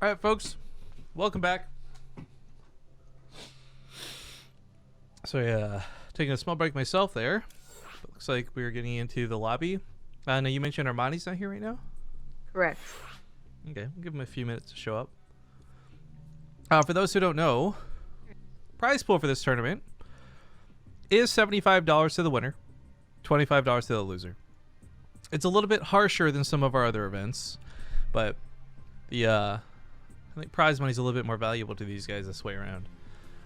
All right, folks, welcome back. So yeah, taking a small break myself there. Looks like we're getting into the lobby. Now you mentioned Armani's not here right now? Correct. Okay, we'll give him a few minutes to show up. For those who don't know, prize pool for this tournament is $75 to the winner, $25 to the loser. It's a little bit harsher than some of our other events, but the I think prize money is a little bit more valuable to these guys this way around.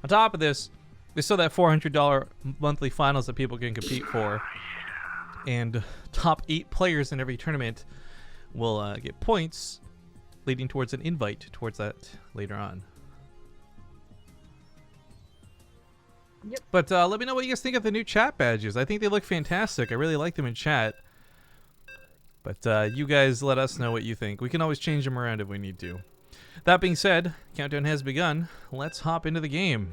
On top of this, there's still that $400 monthly finals that people can compete for, and top 8 players in every tournament will get points, leading towards an invite towards that later on. Yep. But let me know what you guys think of the new chat badges. I think they look fantastic. I really like them in chat. But you guys let us know what you think. We can always change them around if we need to. That being said, countdown has begun. Let's hop into the game.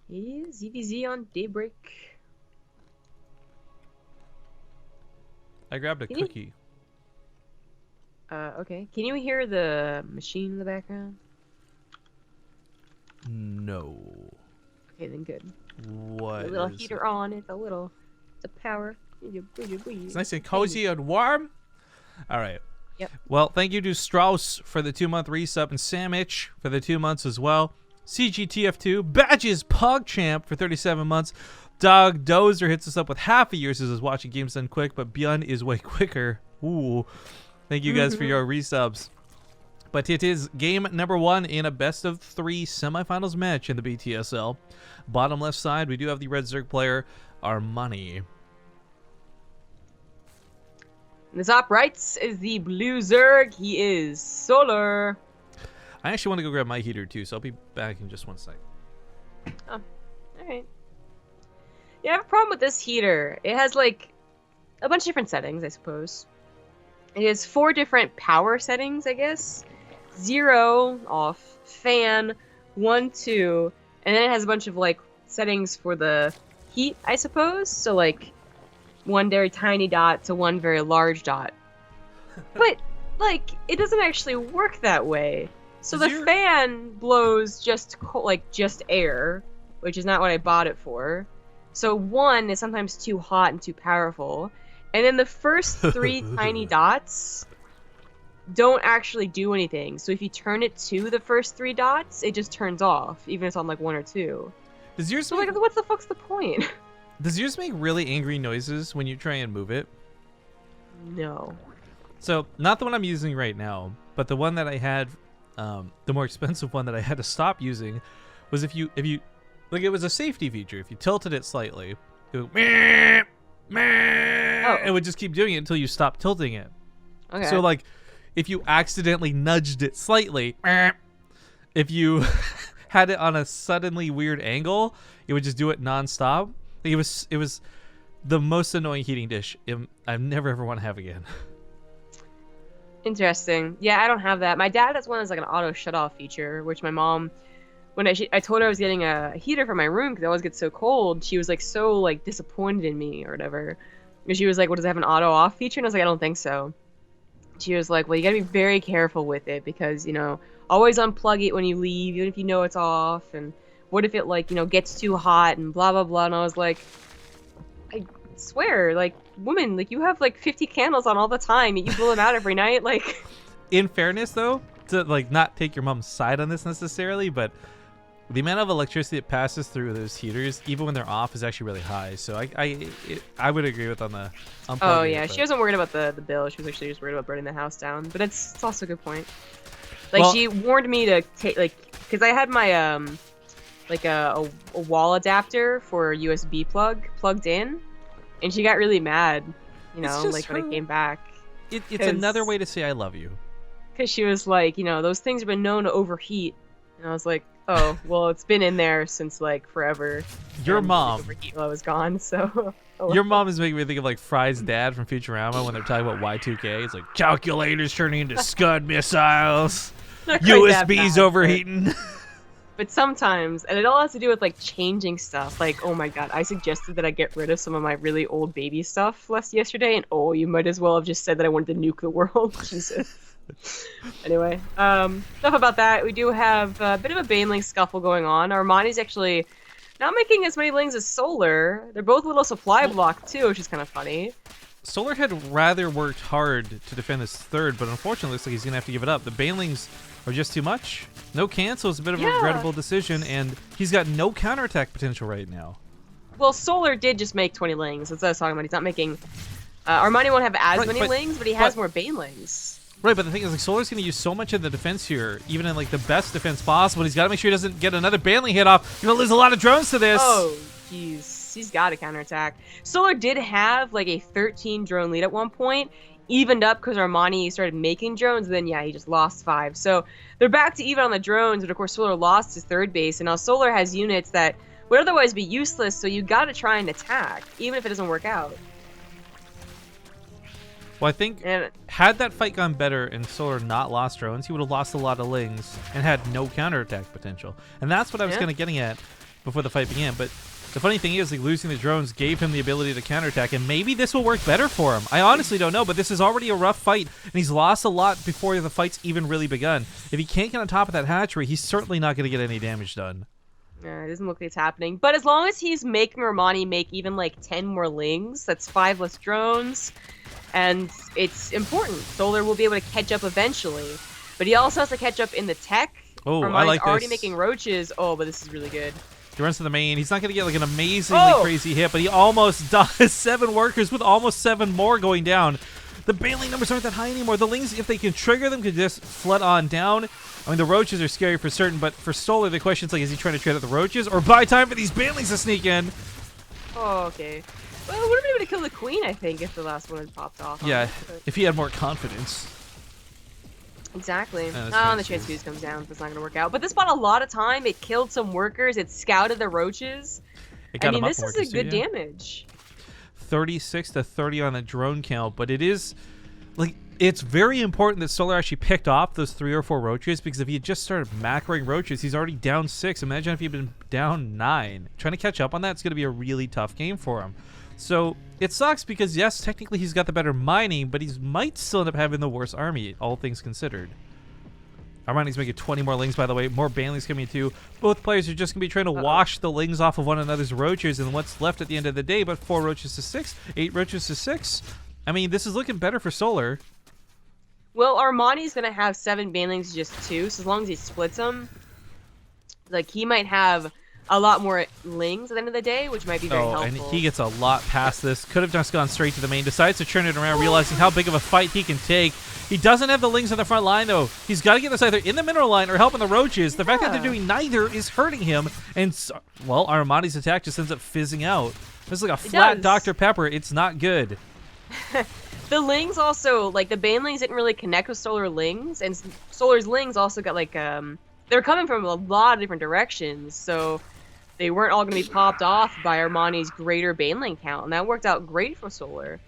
Is ZvZ on Daybreak? I grabbed a cookie. Okay. Can you hear the machine in the background? No. Okay, then good. What? A little heater on. It's a power. It's nice and cozy and warm. All right. Yep. Well, thank you to Strauss for the 2-month resub and Samich for the 2 months as well. CGTF2, Badges PogChamp for 37 months. Dog Dozer hits us up with half a year, says watching games done quick, but Beyond is way quicker. Ooh. Thank you guys for your resubs. But it is game number 1 in a best-of-3 semifinals match in the BTSL. Bottom left side, we do have the Red Zerg player, Armani. In the top right is the Blue Zerg. He is Solar. I actually want to go grab my heater too, so I'll be back in just 1 sec. Oh, alright. Yeah, I have a problem with this heater. It has, like, a bunch of different settings, I suppose. It has 4 different power settings, I guess. 0, off, fan, 1, 2, and then it has a bunch of, like, settings for the heat, I suppose. So, like, 1 very tiny dot to 1 very large dot. But, like, it doesn't actually work that way. So the fan blows just just air, which is not what I bought it for. So 1 is sometimes too hot and too powerful. And then the first 3 tiny dots don't actually do anything. So if you turn it to the first 3 dots, it just turns off, even if it's on like 1 or 2. Does yours so like, what the fuck's the point? Does yours make really angry noises when you try and move it? No. So not the one I'm using right now, but the one that I had, the more expensive one that I had to stop using, was if you like, it was a safety feature. If you tilted it slightly, it would, meh, meh, it would just keep doing it until you stop tilting it. Okay. So like, if you accidentally nudged it slightly, if you had it on a suddenly weird angle, it would just do it nonstop. It was the most annoying heating dish I've never ever want to have again. Interesting. Yeah, I don't have that. My dad has one that's like an auto shut-off feature, which my mom, when I told her I was getting a heater for my room because it always gets so cold, she was like so like disappointed in me or whatever. And she was like, "What, does it have an auto-off feature?" And I was like, "I don't think so." She was like, "Well, you gotta be very careful with it because, you know, always unplug it when you leave, even if you know it's off. And what if it, like, you know, gets too hot and blah, blah, blah." And I was like, I swear, like, woman, like, you have, like, 50 candles on all the time. You blow them out every night, like... In fairness, though, to, like, not take your mom's side on this necessarily, but the amount of electricity that passes through those heaters, even when they're off, is actually really high. So I would agree with on the unplugging. Oh, yeah, she wasn't worried about the bill. She was actually just worried about burning the house down. But it's also a good point. Like, well, she warned me to take, like, because I had my, like, a wall adapter for a USB plug plugged in, and she got really mad, you know, like, when I came back. It's another way to say I love you. Because she was like, you know, those things have been known to overheat. And I was like, oh, well, it's been in there since, like, forever. Your mom. Overheat while I was gone, so... Your mom is making me think of, like, Fry's dad from Futurama when they're talking about Y2K. It's like, calculators turning into Scud missiles. USB's overheating. But sometimes, and it all has to do with, like, changing stuff. Like, oh my god, I suggested that I get rid of some of my really old baby stuff yesterday, and oh, you might as well have just said that I wanted to nuke the world. Jesus. Anyway, enough about that. We do have a bit of a Baneling scuffle going on. Armani's actually not making as many lings as Solar. They're both a little supply block too, which is kind of funny. Solar had rather worked hard to defend this third, but unfortunately looks like he's going to have to give it up. The Banelings are just too much. No cancel is a bit of a regrettable decision, and he's got no counterattack potential right now. Well, Solar did just make 20 lings. That's what I was talking about. He's not making... Armani won't have as many lings, but he has more Banelings. Right, but the thing is, like, Solar's going to use so much of the defense here, even in, like, the best defense possible. He's got to make sure he doesn't get another Baneling hit off. You're going to lose a lot of drones to this. Oh, jeez. He's got to counterattack. Solar did have, like, a 13 drone lead at one point, evened up because Armani started making drones, and then, yeah, he just lost 5. So they're back to even on the drones, but, of course, Solar lost his third base, and now Solar has units that would otherwise be useless, so you got to try and attack, even if it doesn't work out. Well, I think had that fight gone better and Solar not lost drones, he would have lost a lot of lings and had no counterattack potential. And that's what I was kind of getting at before the fight began. But the funny thing is, like, losing the drones gave him the ability to counterattack, and maybe this will work better for him. I honestly don't know, but this is already a rough fight, and he's lost a lot before the fight's even really begun. If he can't get on top of that hatchery, he's certainly not going to get any damage done. It doesn't look like it's happening. But as long as he's making Armani make even, like, 10 more lings, that's 5 less drones. And it's important. Solar will be able to catch up eventually. But he also has to catch up in the tech. Oh, Armani's I like this. already making roaches. Oh, but this is really good. He runs to the main. He's not going to get, like, an amazingly crazy hit, but he almost does. 7 workers with almost 7 more going down. The Baneling numbers aren't that high anymore. The lings, if they can trigger them, could just flood on down. I mean, the roaches are scary for certain, but for Solar, the question's like, is he trying to trade out the roaches or buy time for these Banelings to sneak in? Oh, okay. Well, we would have been able to kill the queen, I think, if the last one had popped off. Yeah, if he had more confidence. Exactly. The transfuse comes down. That's not going to work out. But this bought a lot of time. It killed some workers. It scouted the roaches. I mean, this is a good damage. 36 to 30 on the drone count, but it is, like, it's very important that Solar actually picked off those 3 or 4 roaches, because if he had just started macroing roaches, he's already down 6. Imagine if he'd been down 9. Trying to catch up on that's going to be a really tough game for him. So it sucks because, yes, technically he's got the better mining, but he might still end up having the worst army, all things considered. Armani's making 20 more lings, by the way. More Banelings coming too. Both players are just going to be trying to wash the lings off of one another's roaches, and what's left at the end of the day but 4 roaches to 6, 8 roaches to 6. I mean, this is looking better for Solar. Well, Armani's going to have 7 Banelings, just 2, so as long as he splits them, like, he might have a lot more lings at the end of the day, which might be very helpful. And he gets a lot past this. Could have just gone straight to the main. Decides to turn it around, realizing how big of a fight he can take. He doesn't have the lings on the front line, though. He's got to get this either in the mineral line or helping the roaches. The fact that they're doing neither is hurting him. And, well, Armani's attack just ends up fizzing out. This is like a flat Dr. Pepper. It's not good. The lings also, like, the Banelings didn't really connect with Solar lings, and Solar's lings also got, like, they're coming from a lot of different directions, so they weren't all going to be popped off by Armani's greater Baneling count, and that worked out great for Solar.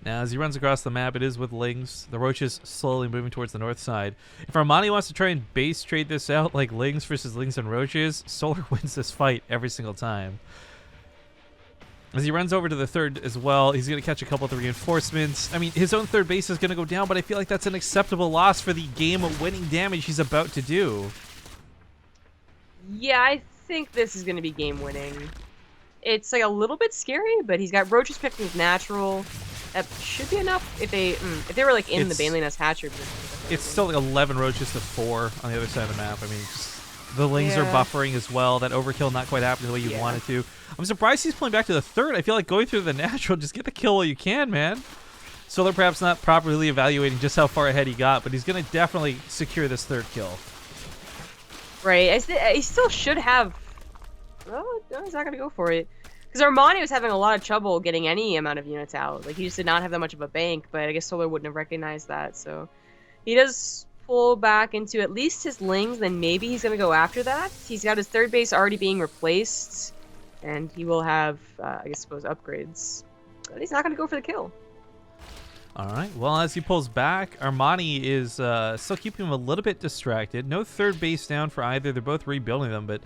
Now, as he runs across the map, it is with lings. The roaches slowly moving towards the north side. If Armani wants to try and base trade this out, like lings versus lings and roaches, Solar wins this fight every single time. As he runs over to the third as well, he's going to catch a couple of the reinforcements. I mean, his own third base is going to go down, but I feel like that's an acceptable loss for the game-winning damage he's about to do. Yeah, I think this is going to be game-winning. It's, like, a little bit scary, but he's got roaches picked with natural. That should be enough if they were, like, in the Baneling Nest hatchery. It's still, like, 11 roaches to 4 on the other side of the map. I mean, the lings are buffering as well. That overkill not quite happening the way you wanted to. I'm surprised he's pulling back to the third. I feel like going through the natural, just get the kill while you can, man. Solar perhaps not properly evaluating just how far ahead he got, but he's going to definitely secure this third kill. Right. He still should have... Well, no, he's not going to go for it. Because Armani was having a lot of trouble getting any amount of units out. Like, he just did not have that much of a bank, but I guess Solar wouldn't have recognized that, so... He does pull back into at least his lings, then maybe he's going to go after that. He's got his third base already being replaced, and he will have, I suppose, upgrades. But he's not going to go for the kill. All right. Well, as he pulls back, Armani is still keeping him a little bit distracted. No third base down for either. They're both rebuilding them, but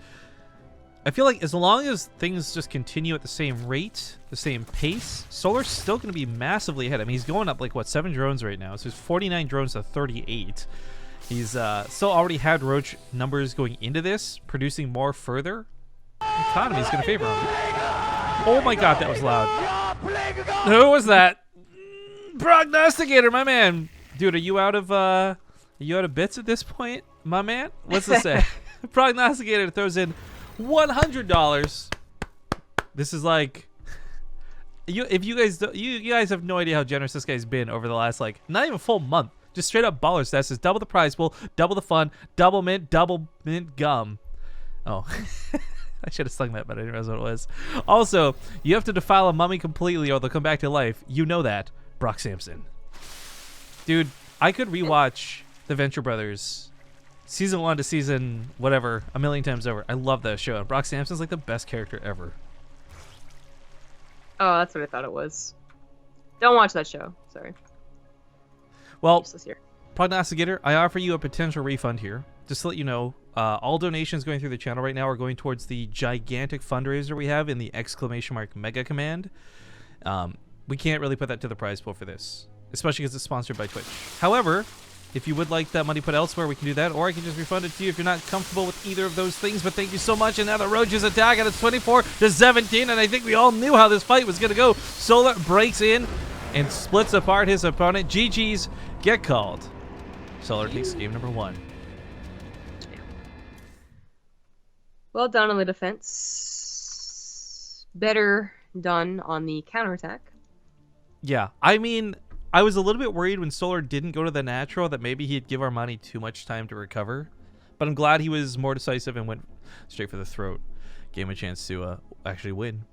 I feel like as long as things just continue at the same rate, the same pace, Solar's still going to be massively ahead. I mean, he's going up like, what, 7 drones right now. So he's 49 drones to 38. He's still already had Roach numbers going into this, producing more further. Economy's going to favor him. Oh my god, that was loud. Who was that? Prognosticator, my man. Dude, are you out of bits at this point, my man? What's this say? Prognosticator throws in $100. This is like, if you guys you guys have no idea how generous this guy's been over the last, like, not even a full month. Just straight up baller stats. Is double the prize pool, double the fun, double mint gum. Oh. I should have sung that, but I didn't realize what it was. Also, you have to defile a mummy completely or they'll come back to life. You know that. Brock Sampson. Dude, I could rewatch The Venture Brothers season 1 to season whatever a million times over. I love that show. Brock Sampson's like the best character ever. Oh, that's what I thought it was. Don't watch that show. Sorry. Well, Prognosticator, I offer you a potential refund here. Just to let you know, all donations going through the channel right now are going towards the gigantic fundraiser we have in the ! Mega Command. We can't really put that to the prize pool for this, especially because it's sponsored by Twitch. However, if you would like that money put elsewhere, we can do that, or I can just refund it to you if you're not comfortable with either of those things. But thank you so much. And now the Roaches attack, and it's 24-17, and I think we all knew how this fight was going to go. Solar breaks in and splits apart his opponent. GG's get called. Solar takes game number 1. Well done on the defense. Better done on the counterattack. Yeah, I mean, I was a little bit worried when Solar didn't go to the natural that maybe he'd give Armani too much time to recover. But I'm glad he was more decisive and went straight for the throat. Gave him a chance to actually win.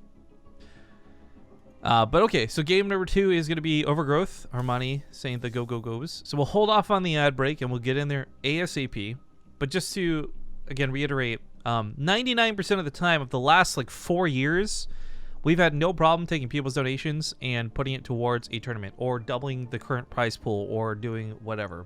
But okay, so game number 2 is going to be Overgrowth. Armani saying the go-go-goes. So we'll hold off on the ad break and we'll get in there ASAP. But just to, again, reiterate, 99% of the time of the last like 4 years, we've had no problem taking people's donations and putting it towards a tournament or doubling the current prize pool or doing whatever.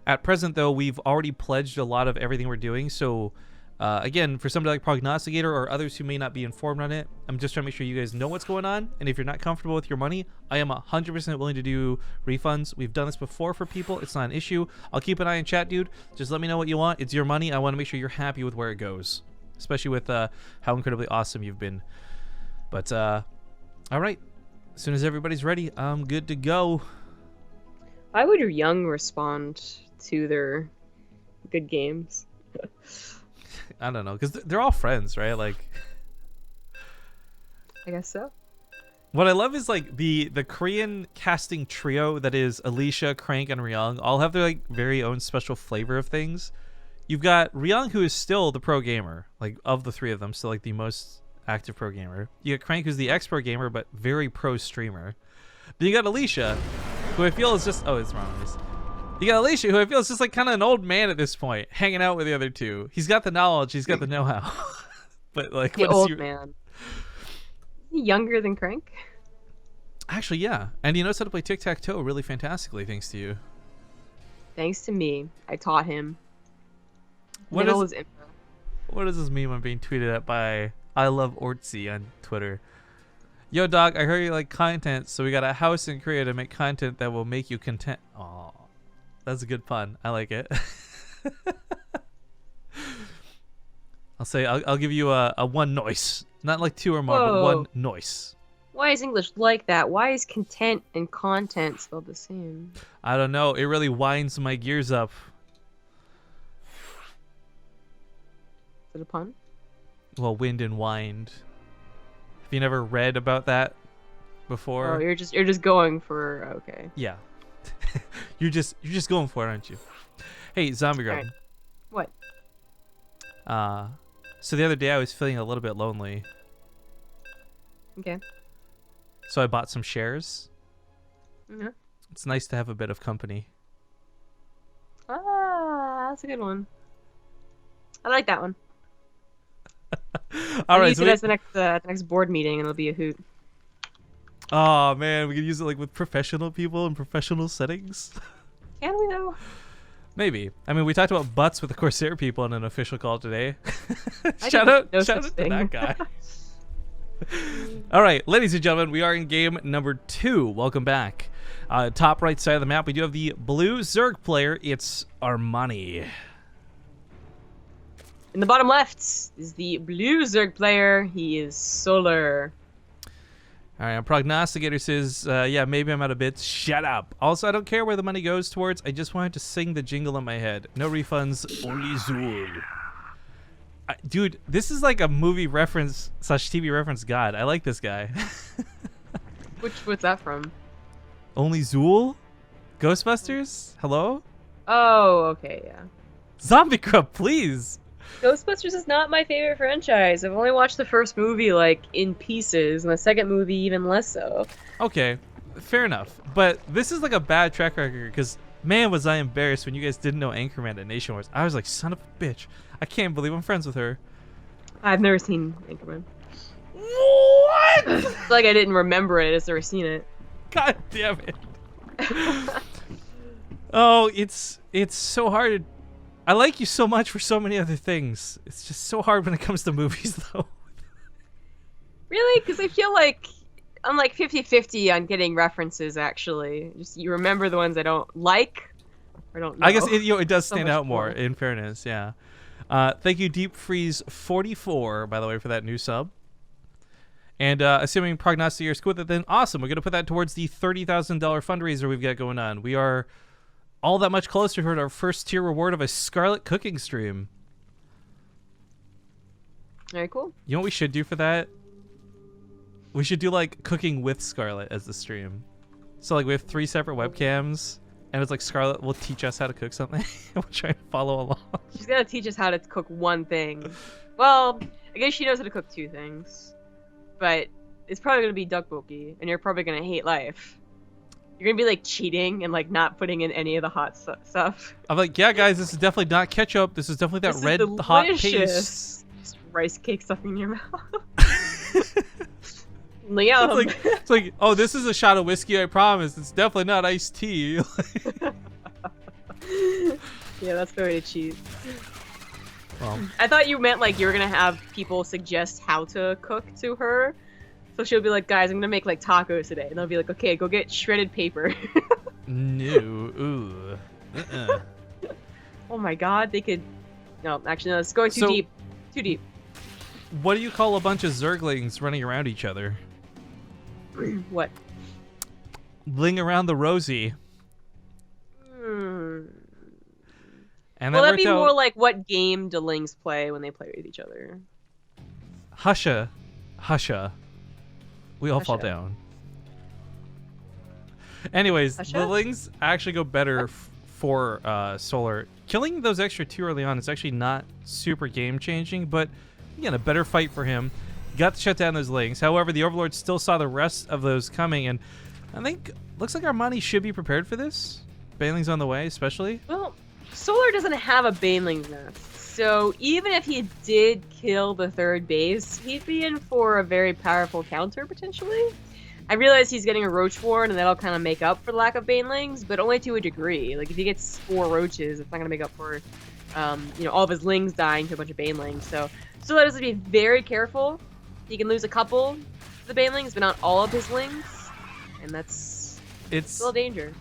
At present, though, we've already pledged a lot of everything we're doing. So, again, for somebody like Prognosticator or others who may not be informed on it, I'm just trying to make sure you guys know what's going on. And if you're not comfortable with your money, I am 100% willing to do refunds. We've done this before for people. It's not an issue. I'll keep an eye on chat, dude. Just let me know what you want. It's your money. I want to make sure you're happy with where it goes, especially with how incredibly awesome you've been. But, all right. As soon as everybody's ready, I'm good to go. Why would Young respond to their good games? I don't know, because they're all friends, right? Like, I guess so. What I love is like the Korean casting trio that is Alicia, Crank, and Ryung all have their like very own special flavor of things. You've got Ryung, who is still the pro gamer, like of the three of them, still like the most active pro gamer. You got Crank, who's the ex-pro gamer but very pro streamer. Then you got Alicia, who I feel is just it's wrong. You got Alicia, who I feel is just like kind of an old man at this point, hanging out with the other two. He's got the knowledge, he's got the know-how, but like the old man. Is he younger than Crank? Actually, yeah, and he knows how to play tic-tac-toe really fantastically, thanks to you. Thanks to me, I taught him. What is this meme I'm being tweeted at by I Love Ortsy on Twitter? Yo, dog, I heard you like content, so we got a house in Korea to make content that will make you content. Aw, that's a good pun. I like it. I'll give you a one noise, not like two or more, but one noise. Why is English like that? Why is content and content spelled the same? I don't know. It really winds my gears up. Is it a pun? Well, wind and wind. Have you never read about that before? Oh, you're just going for okay. Yeah. you're just going for it, aren't you? Hey, Zombie Grub. Right. What? So the other day I was feeling a little bit lonely. Okay. So I bought some shares. Mm-hmm. It's nice to have a bit of company. Ah, that's a good one. I like that one. All right, use it as the next board meeting, and it'll be a hoot. Oh man, we can use it like with professional people in professional settings. Can we though? Maybe. I mean, we talked about butts with the Corsair people in an official call today. I shout didn't out know to such thing. that guy. All right, ladies and gentlemen, we are in game number 2. Welcome back. Top right side of the map, we do have the blue Zerg player. It's Armani. In the bottom left is the blue Zerg player. He is Solar. All right, our prognosticator says, yeah, maybe I'm out of bits. Shut up. Also, I don't care where the money goes towards. I just wanted to sing the jingle in my head. No refunds, only Zul. Dude, this is like a movie reference / TV reference god. I like this guy. What's that from? Only Zul? Ghostbusters? Hello? Oh, okay, yeah. Zombie Crub, please. Ghostbusters is not my favorite franchise. I've only watched the first movie, like, in pieces, and the second movie even less so. Okay, fair enough. But this is like a bad track record, because, man, was I embarrassed when you guys didn't know Anchorman at Nation Wars. I was like, son of a bitch. I can't believe I'm friends with her. I've never seen Anchorman. What? It's like I didn't remember it. I just never seen it. God damn it. Oh, it's so hard. I like you so much for so many other things. It's just so hard when it comes to movies, though. Really? Because I feel like I'm like 50-50 on getting references, actually. Just you remember the ones I don't like or don't know. I guess it does stand out more, more. in fairness, yeah. Thank you, Deep Freeze 44, by the way, for that new sub. And assuming prognosticator is cool with it, then awesome. We're going to put that towards the $30,000 fundraiser we've got going on. We are all that much closer to our first tier reward of a Scarlet cooking stream. Very cool. You know what we should do for that? We should do like cooking with Scarlet as the stream. So like we have 3 separate webcams, and it's like Scarlet will teach us how to cook something. We'll try and follow along. She's gonna teach us how to cook one thing. Well, I guess she knows how to cook 2 things. But it's probably gonna be tteokbokki, and you're probably gonna hate life. You're gonna be like cheating and like not putting in any of the hot stuff. I'm like, yeah, guys, this is definitely not ketchup. This is definitely that This red is hot delicious. paste. Just rice cake stuff in your mouth. Yum. It's like, oh, this is a shot of whiskey, I promise. It's definitely not iced tea. Yeah, that's the way to cheat. Well, I thought you meant like you were gonna have people suggest how to cook to her. So she'll be like, guys, I'm gonna make like tacos today. And they'll be like, okay, go get shredded paper. no. Ooh. Oh my god, they could... No, actually, no, it's going too deep. Too deep. What do you call a bunch of Zerglings running around each other? What? Bling around the rosy. Hmm. And Well, that that'd be worked more out. like what game do Lings play when they play with each other. Husha. Husha. We all fall Husha. down. Anyways, Husha? the Lings actually go better for Solar. Killing those extra 2 early on is actually not super game-changing, but again, a better fight for him. Got to shut down those Lings. However, the Overlord still saw the rest of those coming, and I think looks like Armani should be prepared for this. Baneling's on the way, especially. Well, Solar doesn't have a Baneling's nest, so even if he did kill the 3rd base, he'd be in for a very powerful counter, potentially. I realize he's getting a Roach Ward, and that'll kind of make up for the lack of Banelings, but only to a degree. Like, if he gets 4 Roaches, it's not going to make up for, all of his Lings dying to a bunch of Banelings. So, Solar has to be very careful. He can lose a couple of the Banelings, but not all of his Lings, and that's still a danger.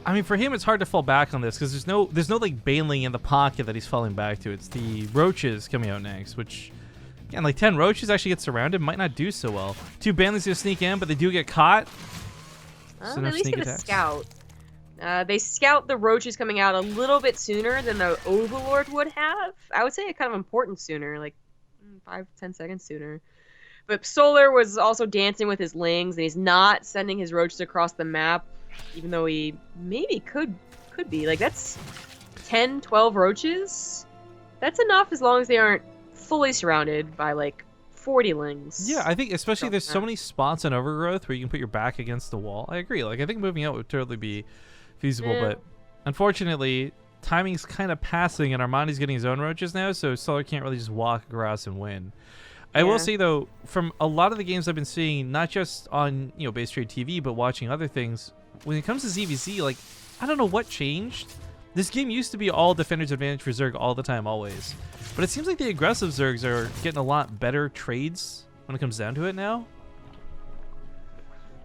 I mean, for him, it's hard to fall back on this because there's no like Baneling in the pocket that he's falling back to. It's the Roaches coming out next, which, again, like 10 Roaches actually get surrounded, might not do so well. 2 Banelings gonna sneak in, but they do get caught. So no At least sneak get a attacks. scout. They scout the Roaches coming out a little bit sooner than the Overlord would have. I would say kind of important sooner, like 5-10 seconds sooner. But Solar was also dancing with his Lings, and he's not sending his Roaches across the map, even though he maybe could be. Like, that's 10, 12 Roaches. That's enough as long as they aren't fully surrounded by, like, 40 Lings. Yeah, I think especially there's so many spots in Overgrowth where you can put your back against the wall. I agree. Like, I think moving out would totally be feasible, Yeah. but unfortunately, timing's kind of passing, and Armani's getting his own Roaches now, so Solar can't really just walk across and win. I will say, though, from a lot of the games I've been seeing, not just on, BaseTradeTV, but watching other things, when it comes to ZvZ, like, I don't know what changed. This game used to be all defender's advantage for Zerg all the time, always. But it seems like the aggressive Zergs are getting a lot better trades when it comes down to it now.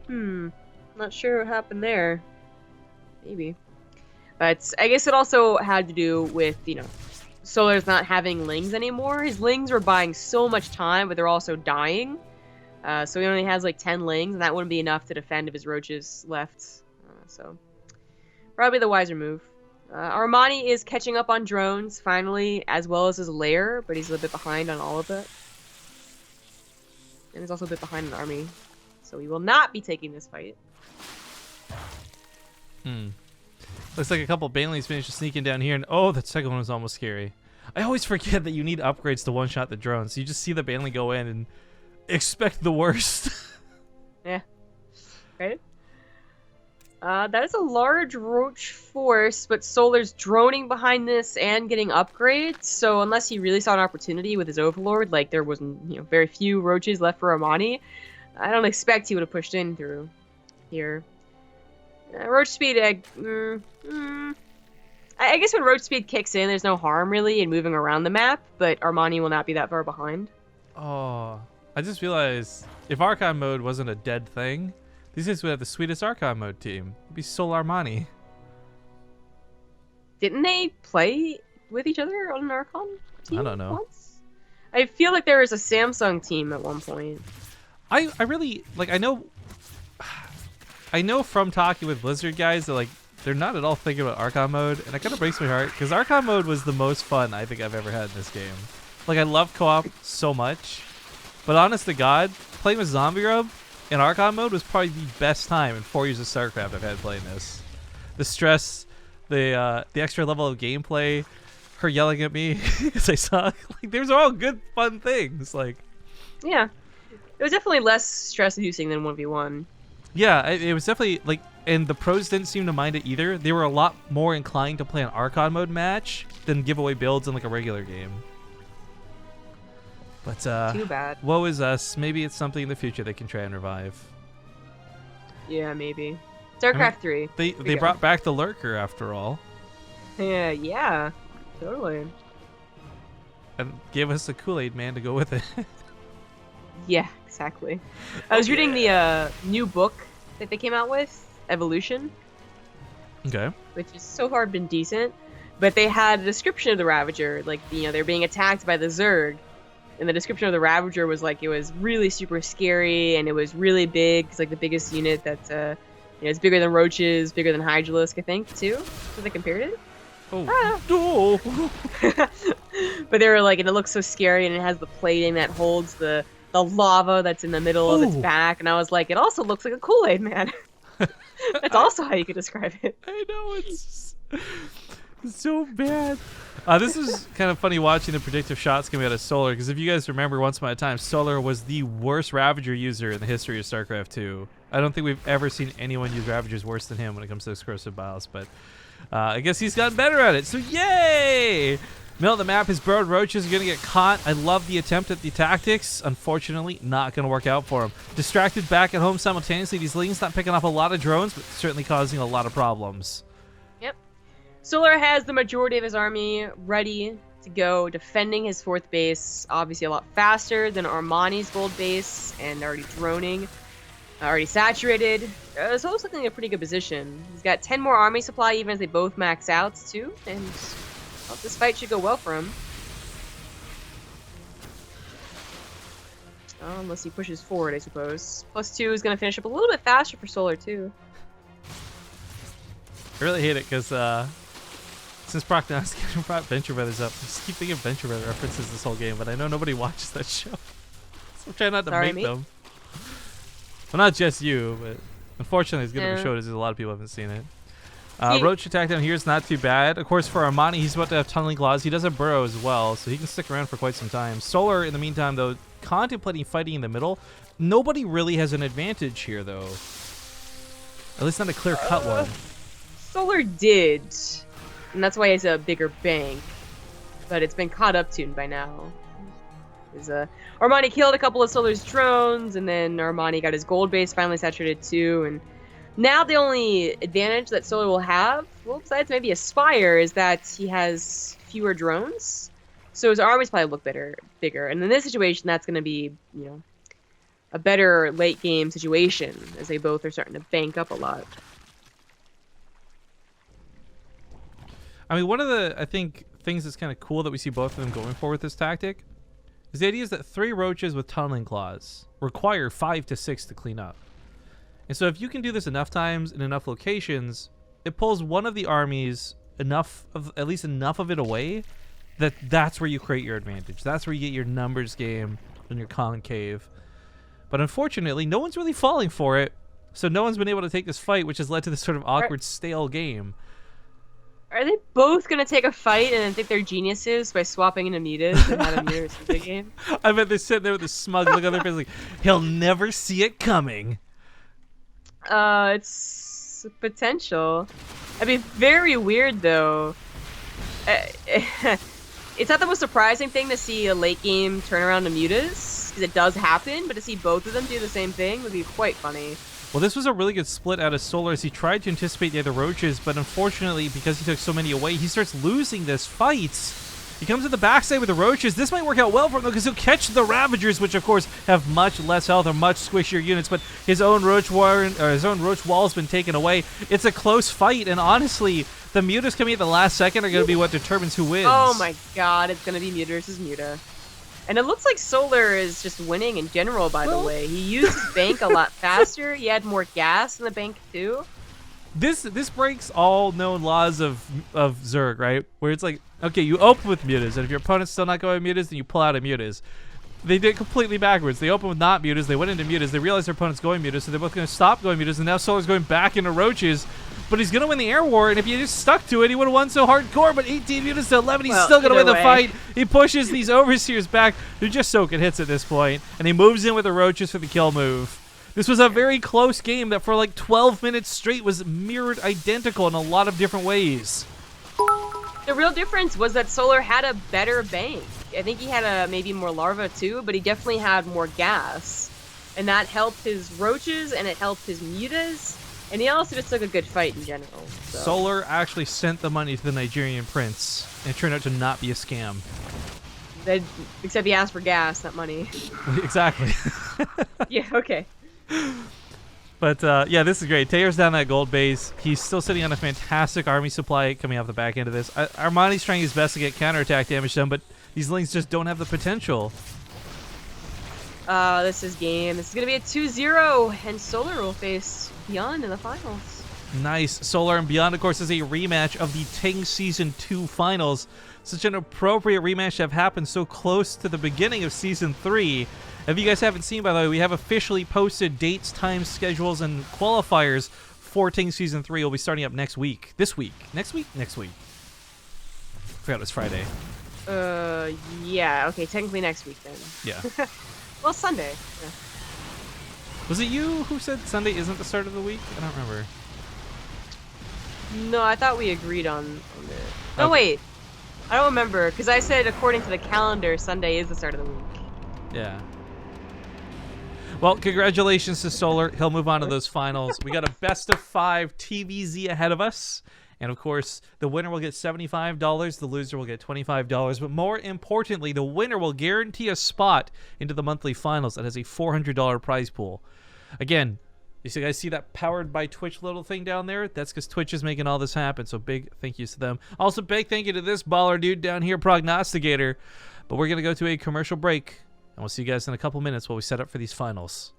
Not sure what happened there. Maybe. But I guess it also had to do with, you know, Solar's not having lings anymore. His lings were buying so much time, but they're also dying. So he only has like 10 lings, and that wouldn't be enough to defend if his roaches left. So probably the wiser move. Armani is catching up on drones, finally, as well as his lair, but he's a little bit behind on all of it. And he's also a bit behind on army. So he will not be taking this fight. Looks like a couple Banelings finished sneaking down here, and oh, that second one was almost scary. I always forget that you need upgrades to one-shot the drones. So you just see the Baneling go in and expect the worst. Yeah. Right? That is a large roach force, but Solar's droning behind this and getting upgrades, so unless he really saw an opportunity with his Overlord, like there was, you know, very few roaches left for Armani, I don't expect he would have pushed in through here. Roach speed, I guess when roach speed kicks in, there's no harm really in moving around the map, but Armani will not be that far behind. Oh, I just realized if Archon mode wasn't a dead thing, these guys would have the sweetest Archon mode team. It'd be Sol Armani. Didn't they play with each other on an Archon team? I don't know. Once? I feel like there was a Samsung team at one point. I really, like, I know from talking with Blizzard guys that, like, they're not at all thinking about Archon mode, and it kind of breaks my heart, because Archon mode was the most fun I think I've ever had in this game. Like, I love co-op so much, but honest to God, playing with Zombie Rub in Archon mode was probably the best time in 4 years of StarCraft I've had playing this. The stress, the extra level of gameplay, her yelling at me because I suck. Like, those are all good, fun things. Like, yeah, it was definitely less stress-inducing than 1v1. Yeah, it was definitely, like, and the pros didn't seem to mind it either. They were a lot more inclined to play an Archon mode match than give away builds in, like, a regular game. But, too bad. Woe is us. Maybe it's something in the future they can try and revive. Yeah, maybe. StarCraft 3. They brought back the Lurker, after all. Yeah, totally. And gave us a Kool-Aid man to go with it. Yeah, exactly. I was reading the new book that they came out with, Evolution. Okay. Which has so far been decent. But they had a description of the Ravager, like, you know, they're being attacked by the Zerg. And the description of the Ravager was like, it was really super scary, and it was really big. It's like the biggest unit that, you know, it's bigger than Roaches, bigger than Hydralisk, I think, too. So they compared it. Oh, But they were like, and it looks so scary, and it has the plating that holds the lava that's in the middle of its back. And I was like, it also looks like a Kool-Aid man. That's also how you could describe it. I know, it's so bad. This is kind of funny watching the predictive shots coming out of Solar, because if you guys remember, once upon a time, Solar was the worst Ravager user in the history of StarCraft 2. I don't think we've ever seen anyone use Ravagers worse than him when it comes to explosive bios, but I guess he's gotten better at it, so yay! Middle of the map, his burrowed roaches are going to get caught. I love the attempt at the tactics. Unfortunately, not going to work out for him. Distracted back at home simultaneously. These Lings not picking up a lot of drones, but certainly causing a lot of problems. Yep. Solar has the majority of his army ready to go, defending his 4th base, obviously a lot faster than Armani's gold base, and already droning, already saturated. Solar's looking in a pretty good position. He's got 10 more army supply, even as they both max out, too, and well, this fight should go well for him. Unless he pushes forward, I suppose. +2 is going to finish up a little bit faster for Solar, too. I really hate it, because since Prognostic brought Venture Brothers up, I just keep thinking of Venture Brother references this whole game, but I know nobody watches that show. So I'm trying not to make them. Well, not just you, but unfortunately, as good of a show it is, a lot of people haven't seen it. Roach attack down here is not too bad. Of course, for Armani, he's about to have tunneling claws. He does have burrow as well, so he can stick around for quite some time. Solar, in the meantime, though, contemplating fighting in the middle. Nobody really has an advantage here, though. At least not a clear-cut one. Solar did, and that's why he has a bigger bank. But it's been caught up to by now. Armani killed a couple of Solar's drones, and then Armani got his gold base finally saturated too, and Now the only advantage that Solar will have, well, besides maybe Aspire, is that he has fewer drones. So his armies probably look bigger. And in this situation, that's going to be, you know, a better late game situation, as they both are starting to bank up a lot. I mean, one of the, I think, things that's kind of cool that we see both of them going for with this tactic is the idea is that 3 roaches with tunneling claws require 5 to 6 to clean up. And so if you can do this enough times in enough locations, it pulls one of the armies at least enough of it away that's where you create your advantage. That's where you get your numbers game and your concave. But unfortunately, no one's really falling for it, so no one's been able to take this fight, which has led to this sort of awkward, stale game. Are they both gonna take a fight and then think they're geniuses by swapping into mutas and having mirrors in the game? I bet they're sitting there with a smug look on their face like, he'll never see it coming. It's potential. I'd be very weird though. It's not the most surprising thing to see a late game turnaround to mutas, because it does happen, but to see both of them do the same thing would be quite funny. Well, this was a really good split out of Solar as he tried to anticipate the other roaches, but unfortunately, because he took so many away, he starts losing this fight. He comes to the backside with the roaches. This might work out well for him, though, because he'll catch the Ravagers, which, of course, have much less health or much squishier units, but his own roach wall has been taken away. It's a close fight, and honestly, the mutas coming at the last second are going to be what determines who wins. Oh my god, it's going to be Muta versus Muta. And it looks like Solar is just winning in general, by the way. He used his bank a lot faster. He had more gas in the bank, too. This breaks all known laws of Zerg, right? Where it's like, okay, you open with mutas, and if your opponent's still not going mutas, then you pull out of mutas. They did it completely backwards. They opened with not mutas, they went into mutas, they realized their opponent's going mutas, so they're both going to stop going mutas, and now Solar's going back into roaches. But he's going to win the air war, and if he just stuck to it, he would have won so hardcore, but 18 mutas to 11, he's still going to win the fight. He pushes these overseers back, who just soaking hits at this point, and he moves in with the roaches for the kill move. This was a very close game that for like 12 minutes straight was mirrored identical in a lot of different ways. The real difference was that Solar had a better bank. I think he had maybe more larva too, but he definitely had more gas. And that helped his roaches, and it helped his mutas, and he also just took a good fight in general. So. Solar actually sent the money to the Nigerian prince, and it turned out to not be a scam. Except he asked for gas, not money. Exactly. Yeah, okay. But yeah, this is great. Taylor's down that gold base. He's still sitting on a fantastic army supply coming off the back end of this. Armani's trying his best to get counterattack damage done, but these links just don't have the potential. This is game. This is going to be a 2-0, and Solar will face Beyond in the finals. Nice. Solar and Beyond, of course, is a rematch of the Ting Season 2 finals. Such an appropriate rematch to have happened so close to the beginning of Season 3. If you guys haven't seen, by the way, we have officially posted dates, times, schedules, and qualifiers for Ting Season 3. Will be starting up next week. This week. Next week? Next week. Forgot it was Friday. Yeah. Okay, technically next week then. Yeah. Well, Sunday. Yeah. Was it you who said Sunday isn't the start of the week? I don't remember. No, I thought we agreed on it. No, Okay. wait. I don't remember, because I said according to the calendar, Sunday is the start of the week. Yeah. Well, congratulations to Solar. He'll move on to those finals. We got a best of 5 TVZ ahead of us. And of course, the winner will get $75, the loser will get $25. But more importantly, the winner will guarantee a spot into the monthly finals that has a $400 prize pool. Again, you guys see that powered by Twitch little thing down there? That's because Twitch is making all this happen. So big thank yous to them. Also, big thank you to this baller dude down here, Prognosticator. But we're going to go to a commercial break. And we'll see you guys in a couple minutes while we set up for these finals.